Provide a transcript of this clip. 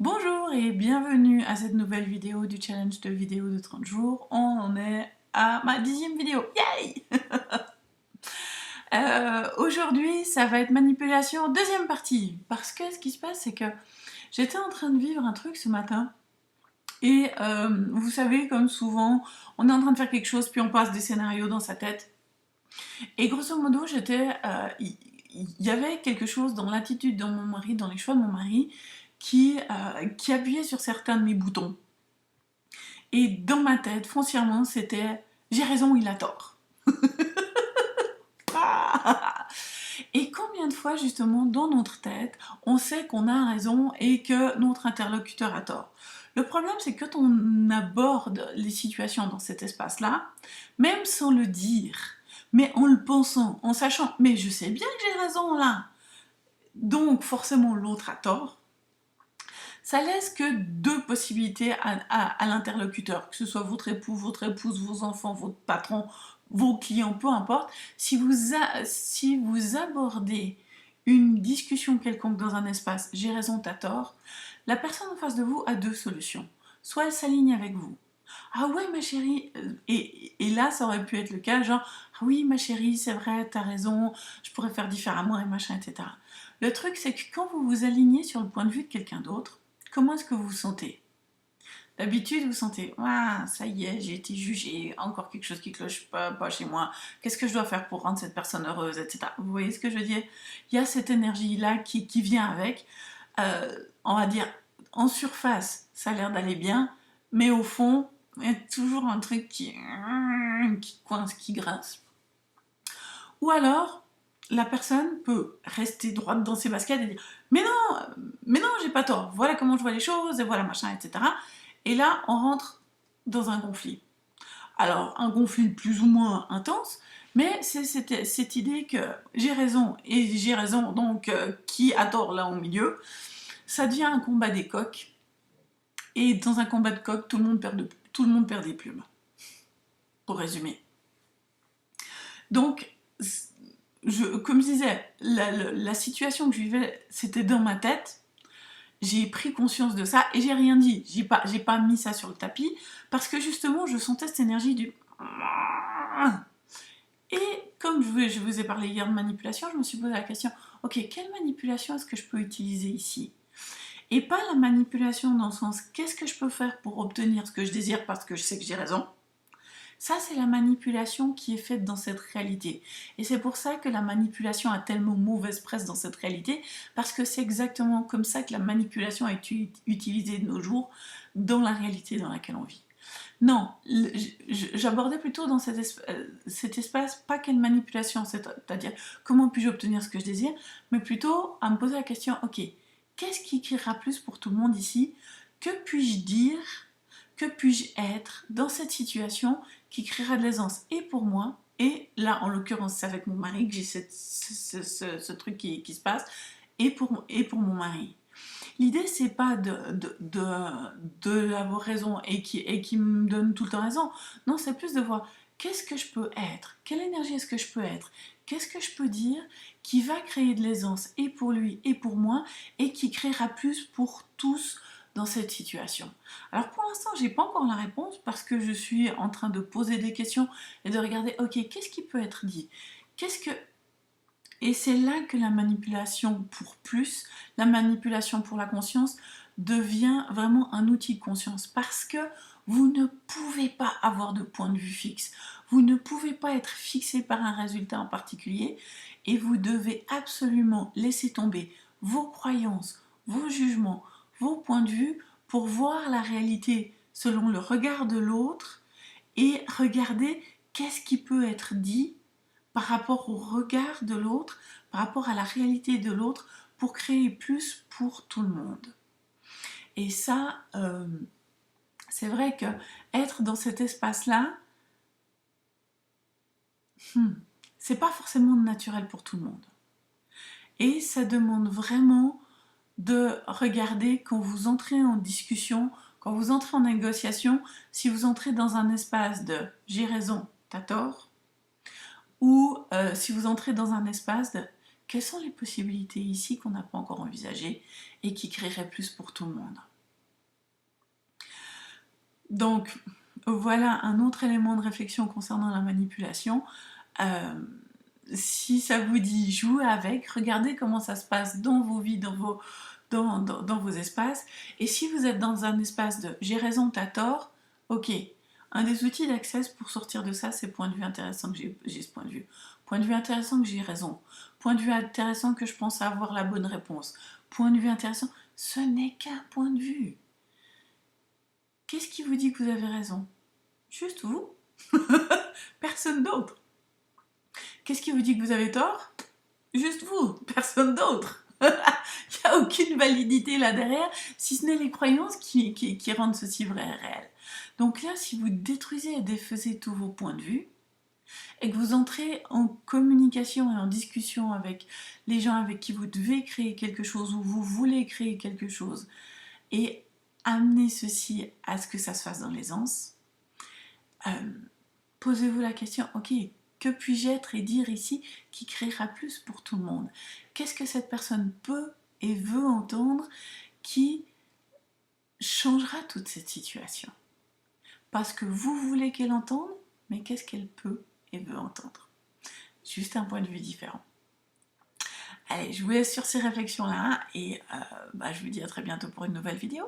Bonjour et bienvenue à cette nouvelle vidéo du challenge de vidéo de 30 jours. On en est à ma 10e vidéo. Yay! Aujourd'hui, ça va être manipulation, deuxième partie. Parce que ce qui se passe, c'est que j'étais en train de vivre un truc ce matin. Et vous savez, comme souvent, on est en train de faire quelque chose, puis on passe des scénarios dans sa tête. Et grosso modo, il y avait quelque chose dans l'attitude de mon mari, dans les choix de mon mari, qui appuyait sur certains de mes boutons. Et dans ma tête, foncièrement, c'était « j'ai raison, il a tort ». Et combien de fois, justement, dans notre tête, on sait qu'on a raison et que notre interlocuteur a tort. Le problème, c'est que quand on aborde les situations dans cet espace-là, même sans le dire, mais en le pensant, en sachant « mais je sais bien que j'ai raison là », donc forcément l'autre a tort, ça laisse que deux possibilités à l'interlocuteur, que ce soit votre époux, votre épouse, vos enfants, votre patron, vos clients, peu importe. Si vous abordez une discussion quelconque dans un espace « j'ai raison, t'as tort », la personne en face de vous a deux solutions. Soit elle s'aligne avec vous. « Ah ouais ma chérie », et là ça aurait pu être le cas, genre « ah oui ma chérie, c'est vrai, t'as raison, je pourrais faire différemment et machin, etc. » Le truc c'est que quand vous vous alignez sur le point de vue de quelqu'un d'autre, comment est-ce que vous vous sentez? D'habitude, vous sentez « ah, ça y est, j'ai été jugée, encore quelque chose qui cloche pas chez moi, qu'est-ce que je dois faire pour rendre cette personne heureuse, etc. » Vous voyez ce que je veux dire? Il y a cette énergie-là qui vient avec, on va dire, en surface, ça a l'air d'aller bien, mais au fond, il y a toujours un truc qui coince, qui grince. Ou alors, la personne peut rester droite dans ses baskets et dire « mais non, j'ai pas tort, voilà comment je vois les choses, et voilà machin, etc. » Et là, on rentre dans un conflit. Alors, un conflit plus ou moins intense, mais c'est cette idée que j'ai raison, et j'ai raison, donc qui a tort là au milieu, ça devient un combat des coqs, et dans un combat de coqs, tout le monde perd des plumes, pour résumer. Donc, comme je disais, la situation que je vivais, c'était dans ma tête. J'ai pris conscience de ça et j'ai rien dit. J'ai pas mis ça sur le tapis parce que justement, je sentais cette énergie du... Et comme je vous ai parlé hier de manipulation, je me suis posé la question, ok, quelle manipulation est-ce que je peux utiliser ici? Et pas la manipulation dans le sens, qu'est-ce que je peux faire pour obtenir ce que je désire parce que je sais que j'ai raison? Ça, c'est la manipulation qui est faite dans cette réalité. Et c'est pour ça que la manipulation a tellement mauvaise presse dans cette réalité, parce que c'est exactement comme ça que la manipulation est utilisée de nos jours dans la réalité dans laquelle on vit. Non, j'abordais plutôt dans cet espace, pas quelle manipulation, c'est-à-dire comment puis-je obtenir ce que je désire, mais plutôt à me poser la question, ok, qu'est-ce qui criera plus pour tout le monde ici? Que puis-je dire? Que puis-je être dans cette situation qui créera de l'aisance et pour moi, et là en l'occurrence c'est avec mon mari que j'ai ce truc qui se passe, et pour mon mari. L'idée c'est pas d'avoir raison et qui me donne tout le temps raison, non c'est plus de voir qu'est-ce que je peux être, quelle énergie est-ce que je peux être, qu'est-ce que je peux dire qui va créer de l'aisance et pour lui et pour moi et qui créera plus pour tous dans cette situation. Alors pour l'instant, j'ai pas encore la réponse parce que je suis en train de poser des questions et de regarder, ok, qu'est-ce qui peut être dit? Et c'est là que la manipulation pour plus, la manipulation pour la conscience devient vraiment un outil de conscience parce que vous ne pouvez pas avoir de point de vue fixe. Vous ne pouvez pas être fixé par un résultat en particulier et vous devez absolument laisser tomber vos croyances, vos jugements, vos points de vue pour voir la réalité selon le regard de l'autre et regarder qu'est-ce qui peut être dit par rapport au regard de l'autre, par rapport à la réalité de l'autre, pour créer plus pour tout le monde. Et ça, c'est vrai que être dans cet espace-là, c'est pas forcément naturel pour tout le monde. Et ça demande vraiment de regarder quand vous entrez en discussion, quand vous entrez en négociation, si vous entrez dans un espace de « j'ai raison, t'as tort », ou si vous entrez dans un espace de quelles sont les possibilités ici qu'on n'a pas encore envisagées et qui créeraient plus pour tout le monde. Donc, voilà un autre élément de réflexion concernant la manipulation. Si ça vous dit, jouez avec, regardez comment ça se passe dans vos vies, dans vos espaces. Et si vous êtes dans un espace de « j'ai raison, t'as tort », ok. Un des outils d'accès pour sortir de ça, c'est point de vue intéressant que j'ai ce point de vue. Point de vue intéressant que j'ai raison. Point de vue intéressant que je pense avoir la bonne réponse. Point de vue intéressant, ce n'est qu'un point de vue. Qu'est-ce qui vous dit que vous avez raison? Juste vous. Personne d'autre. Qu'est-ce qui vous dit que vous avez tort? Juste vous, personne d'autre. Il n'y a aucune validité là derrière, si ce n'est les croyances qui rendent ceci vrai et réel. Donc là, si vous détruisez et défaisez tous vos points de vue, et que vous entrez en communication et en discussion avec les gens avec qui vous devez créer quelque chose ou vous voulez créer quelque chose, et amener ceci à ce que ça se fasse dans l'aisance, posez-vous la question, ok, que puis-je être et dire ici qui créera plus pour tout le monde? Qu'est-ce que cette personne peut et veut entendre qui changera toute cette situation? Parce que vous voulez qu'elle entende, mais qu'est-ce qu'elle peut et veut entendre? Juste un point de vue différent. Allez, je vous laisse sur ces réflexions-là et je vous dis à très bientôt pour une nouvelle vidéo.